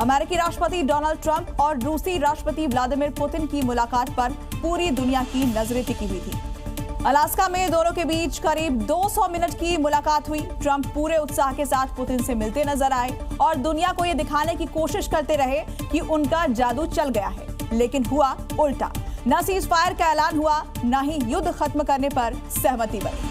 अमेरिकी राष्ट्रपति Donald Trump और रूसी राष्ट्रपति व्लादिमीर पुतिन की मुलाकात पर पूरी दुनिया की नजरें टिकी हुई थी। अलास्का में दोनों के बीच करीब 200 मिनट की मुलाकात हुई। ट्रंप पूरे उत्साह के साथ पुतिन से मिलते नजर आए और दुनिया को यह दिखाने की कोशिश करते रहे कि उनका जादू चल गया है, लेकिन हुआ उल्टा। न सीज फायर का ऐलान हुआ, न ही युद्ध खत्म करने पर सहमति बनी।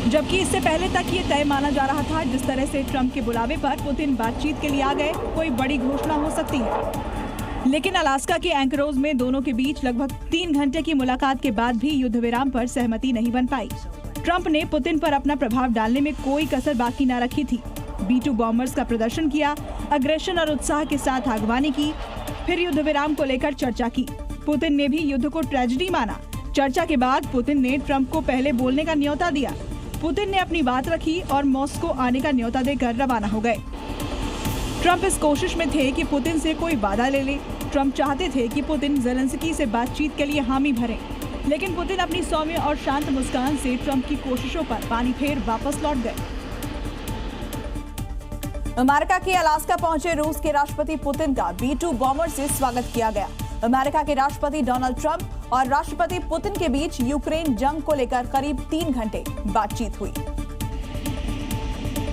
जबकि इससे पहले तक ये तय माना जा रहा था जिस तरह से ट्रंप के बुलावे पर पुतिन बातचीत के लिए आ गए, कोई बड़ी घोषणा हो सकती है। लेकिन अलास्का के एंकरोज में दोनों के बीच लगभग 3 घंटे की मुलाकात के बाद भी युद्ध विराम पर सहमति नहीं बन पाई। ट्रंप ने पुतिन पर अपना प्रभाव डालने में कोई कसर बाकी न रखी थी। B-2 बॉम्बर्स का प्रदर्शन किया, अग्रेशन और उत्साह के साथ आगवानी की, फिर युद्ध विराम को लेकर चर्चा की। पुतिन ने भी युद्ध को ट्रेजेडी माना। चर्चा के बाद पुतिन ने ट्रंप को पहले बोलने का न्योता दिया। पुतिन ने अपनी बात रखी और मॉस्को आने का न्योता देकर रवाना हो गए। ट्रंप इस कोशिश में थे कि पुतिन से कोई वादा ले ले। ट्रंप चाहते थे कि पुतिन ज़ेलेंस्की से बातचीत के लिए हामी भरें, लेकिन पुतिन अपनी सौम्य और शांत मुस्कान से ट्रंप की कोशिशों पर पानी फेर वापस लौट गए। अमेरिका के अलास्का पहुंचे रूस के राष्ट्रपति पुतिन का B-2 बॉम्बर से स्वागत किया गया। अमेरिका के राष्ट्रपति डोनाल्ड ट्रंप और राष्ट्रपति पुतिन के बीच यूक्रेन जंग को लेकर करीब 3 घंटे बातचीत हुई।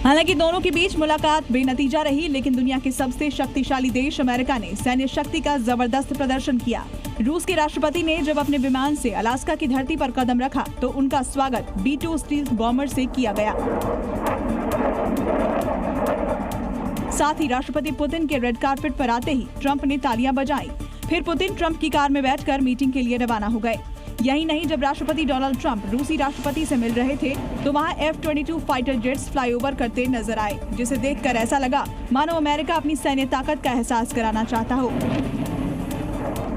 हालांकि दोनों के बीच मुलाकात बेनतीजा रही, लेकिन दुनिया के सबसे शक्तिशाली देश अमेरिका ने सैन्य शक्ति का जबरदस्त प्रदर्शन किया। रूस के राष्ट्रपति ने जब अपने विमान से अलास्का की धरती पर कदम रखा तो उनका स्वागत B-2 स्टील्थ बॉम्बर से किया गया। साथ ही राष्ट्रपति पुतिन के रेड कार्पेट पर आते ही ट्रंप ने तालियां बजाई। फिर पुतिन ट्रंप की कार में बैठकर मीटिंग के लिए रवाना हो गए। यही नहीं, जब राष्ट्रपति डोनाल्ड ट्रंप रूसी राष्ट्रपति से मिल रहे थे तो वहां F-22 फाइटर जेट्स फ्लाईओवर करते नजर आए, जिसे देखकर ऐसा लगा मानो अमेरिका अपनी सैन्य ताकत का एहसास कराना चाहता हो।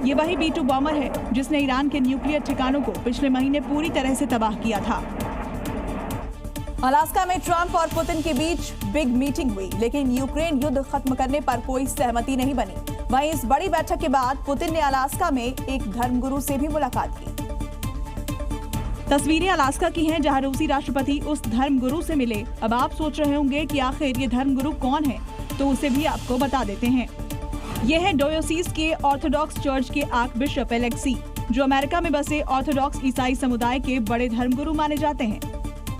ये वही B-2 बॉम्बर है जिसने ईरान के न्यूक्लियर ठिकानों को पिछले महीने पूरी तरह से तबाह किया था। अलास्का में ट्रंप और पुतिन के बीच बिग मीटिंग हुई, लेकिन यूक्रेन युद्ध खत्म करने पर कोई सहमति नहीं बनी। वहीं इस बड़ी बैठक के बाद पुतिन ने अलास्का में एक धर्मगुरु से भी मुलाकात की। तस्वीरें अलास्का की हैं, जहां रूसी राष्ट्रपति उस धर्मगुरु से मिले। अब आप सोच रहे होंगे कि आखिर ये धर्मगुरु कौन है, तो उसे भी आपको बता देते हैं। ये है डायोसीस के ऑर्थोडॉक्स चर्च के आर्क बिशप एलेक्सी, जो अमेरिका में बसे ऑर्थोडॉक्स ईसाई समुदाय के बड़े धर्मगुरु माने जाते हैं।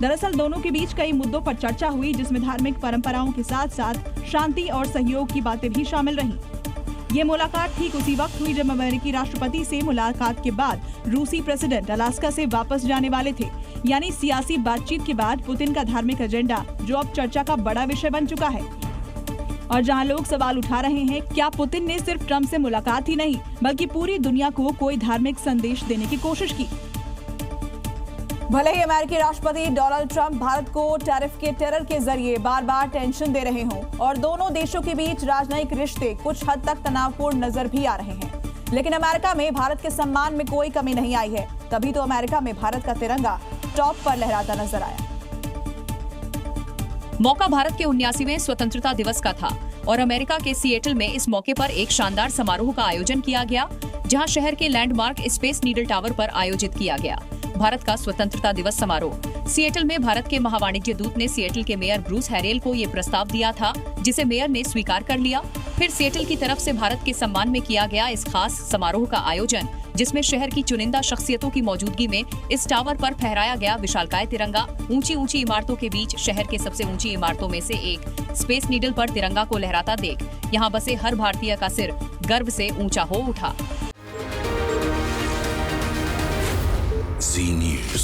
दरअसल दोनों के बीच कई मुद्दों पर चर्चा हुई, जिसमें धार्मिक परंपराओं के साथ साथ शांति और सहयोग की बातें भी शामिल रहीं। ये मुलाकात ठीक उसी वक्त हुई जब अमेरिकी राष्ट्रपति से मुलाकात के बाद रूसी प्रेसिडेंट अलास्का से वापस जाने वाले थे। यानी सियासी बातचीत के बाद पुतिन का धार्मिक एजेंडा, जो अब चर्चा का बड़ा विषय बन चुका है। और जहां लोग सवाल उठा रहे हैं, क्या पुतिन ने सिर्फ ट्रंप से मुलाकात ही नहीं बल्कि पूरी दुनिया को कोई धार्मिक संदेश देने की कोशिश की। भले ही अमेरिकी राष्ट्रपति डोनाल्ड ट्रंप भारत को टैरिफ के टेरर के जरिए बार बार टेंशन दे रहे हों और दोनों देशों के बीच राजनयिक रिश्ते कुछ हद तक तनावपूर्ण नजर भी आ रहे हैं, लेकिन अमेरिका में भारत के सम्मान में कोई कमी नहीं आई है। तभी तो अमेरिका में भारत का तिरंगा टॉप पर लहराता नजर आया। मौका भारत के 79वें स्वतंत्रता दिवस का था और अमेरिका के सिएटल में इस मौके पर एक शानदार समारोह का आयोजन किया गया, जहां शहर के लैंडमार्क स्पेस नीडल टावर पर आयोजित किया गया भारत का स्वतंत्रता दिवस समारोह। सिएटल में भारत के महावाणिज्य दूत ने सिएटल के मेयर ब्रूस हैरेल को ये प्रस्ताव दिया था, जिसे मेयर ने स्वीकार कर लिया। फिर सिएटल की तरफ से भारत के सम्मान में किया गया इस खास समारोह का आयोजन, जिसमें शहर की चुनिंदा शख्सियतों की मौजूदगी में इस टावर पर फहराया गया विशालकाय तिरंगा। ऊंची ऊंची इमारतों के बीच शहर के सबसे ऊंची इमारतों में से एक स्पेस नीडल पर तिरंगा को लहराता देख यहाँ बसे हर भारतीय का सिर गर्व से ऊंचा हो उठा। Z News.